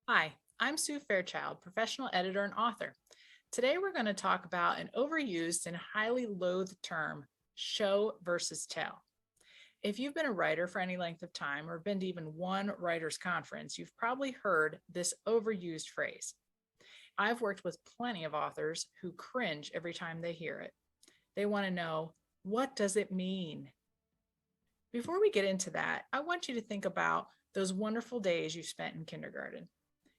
Hi, I'm Sue Fairchild, professional editor and author. Today we're going to talk about an overused and highly loathed term, show versus tell. If you've been a writer for any length of time or been to even one writer's conference, you've probably heard this overused phrase. I've worked with plenty of authors who cringe every time they hear it. They want to know, what does it mean? Before we get into that, I want you to think about those wonderful days you spent in kindergarten.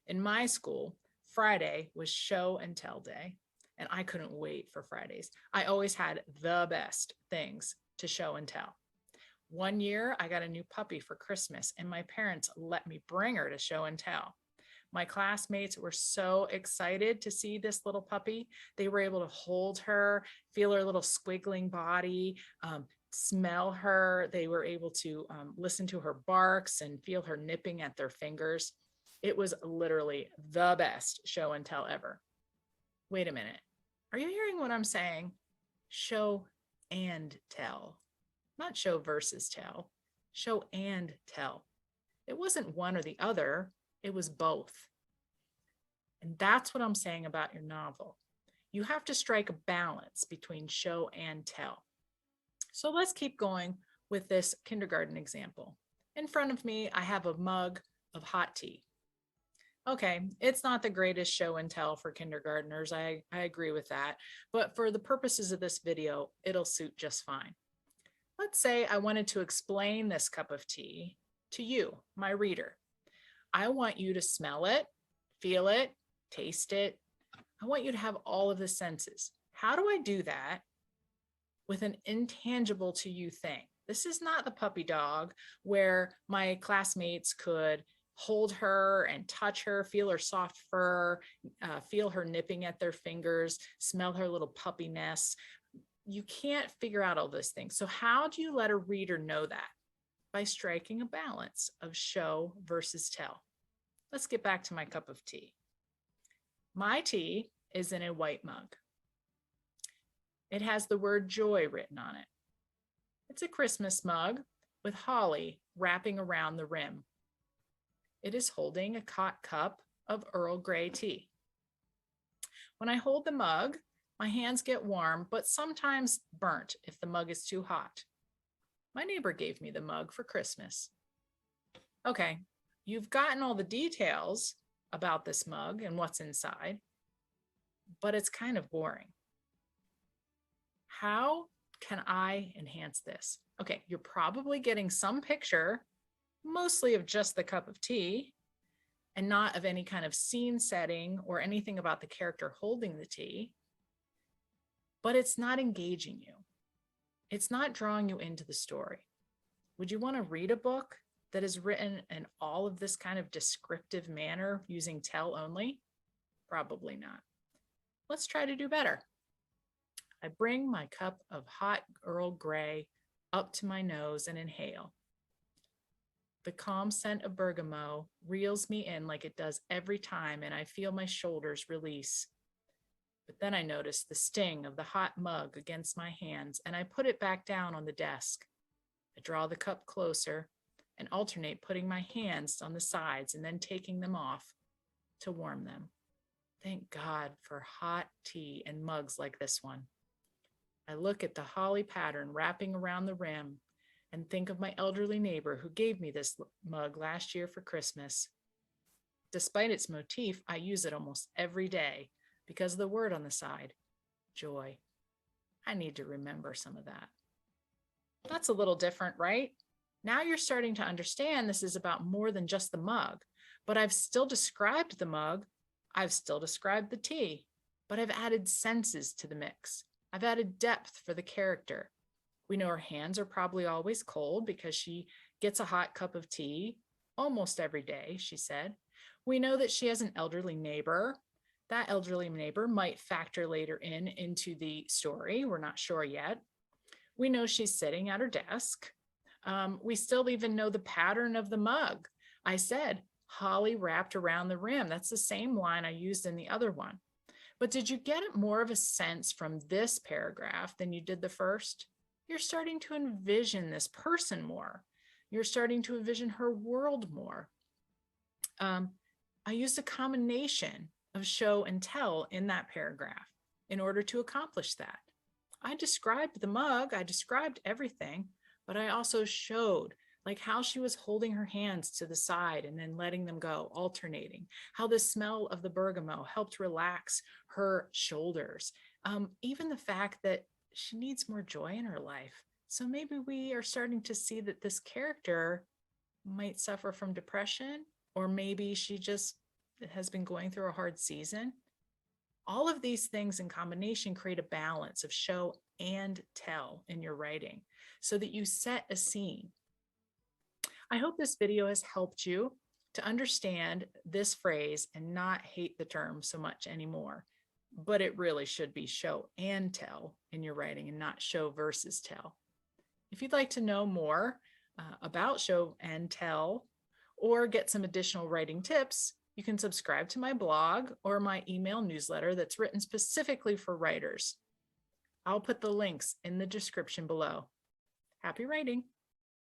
In my school, Friday was show and tell day, and I couldn't wait for Fridays. I always had the best things to show and tell. One year, I got a new puppy for Christmas, and my parents let me bring her to show and tell. My classmates were so excited to see this little puppy. They were able to hold her, feel her little squiggling body, smell her. They were able to listen to her barks and feel her nipping at their fingers. It was literally the best show and tell ever. Wait a minute. Are you hearing what I'm saying? Show and tell, not show versus tell, show and tell. It wasn't one or the other, it was both. And that's what I'm saying about your novel. You have to strike a balance between show and tell. So let's keep going with this kindergarten example. In front of me, I have a mug of hot tea. Okay, it's not the greatest show and tell for kindergartners. I agree with that. But for the purposes of this video, it'll suit just fine. Let's say I wanted to explain this cup of tea to you, my reader. I want you to smell it, feel it, taste it. I want you to have all of the senses. How do I do that with an intangible to you thing? This is not the puppy dog where my classmates could hold her and touch her, feel her soft fur, feel her nipping at their fingers, smell her little puppiness. You can't figure out all those things. So how do you let a reader know that? By striking a balance of show versus tell. Let's get back to my cup of tea. My tea is in a white mug. It has the word joy written on it. It's a Christmas mug with holly wrapping around the rim. It is holding a hot cup of Earl Grey tea. When I hold the mug, my hands get warm, but sometimes burnt if the mug is too hot. My neighbor gave me the mug for Christmas. Okay, you've gotten all the details about this mug and what's inside, but it's kind of boring. How can I enhance this? Okay, you're probably getting some picture, mostly of just the cup of tea, and not of any kind of scene setting or anything about the character holding the tea, but it's not engaging you. It's not drawing you into the story. Would you want to read a book that is written in all of this kind of descriptive manner using tell only? Probably not. Let's try to do better. I bring my cup of hot Earl Grey up to my nose and inhale. The calm scent of bergamot reels me in like it does every time, and I feel my shoulders release. But then I notice the sting of the hot mug against my hands, and I put it back down on the desk. I draw the cup closer and alternate putting my hands on the sides and then taking them off to warm them. Thank God for hot tea and mugs like this one. I look at the holly pattern wrapping around the rim and think of my elderly neighbor who gave me this mug last year for Christmas. Despite its motif, I use it almost every day because of the word on the side, joy. I need to remember some of that. That's a little different, right? Now you're starting to understand this is about more than just the mug, but I've still described the mug. I've still described the tea, but I've added senses to the mix. I've added depth for the character. We know her hands are probably always cold because she gets a hot cup of tea almost every day, she said. We know that she has an elderly neighbor. That elderly neighbor might factor later into the story. We're not sure yet. We know she's sitting at her desk. We still even know the pattern of the mug. I said, holly wrapped around the rim. That's the same line I used in the other one. But did you get more of a sense from this paragraph than you did the first? You're starting to envision this person more. You're starting to envision her world more. I used a combination of show and tell in that paragraph in order to accomplish that. I described the mug, I described everything, but I also showed like how she was holding her hands to the side and then letting them go, alternating, how the smell of the bergamot helped relax her shoulders. Even the fact that she needs more joy in her life. So maybe we are starting to see that this character might suffer from depression, or maybe she just has been going through a hard season. All of these things in combination create a balance of show and tell in your writing so that you set a scene. I hope this video has helped you to understand this phrase and not hate the term so much anymore. But it really should be show and tell in your writing and not show versus tell. If you'd like to know more about show and tell or get some additional writing tips, you can subscribe to my blog or my email newsletter that's written specifically for writers. I'll put the links in the description below. Happy writing.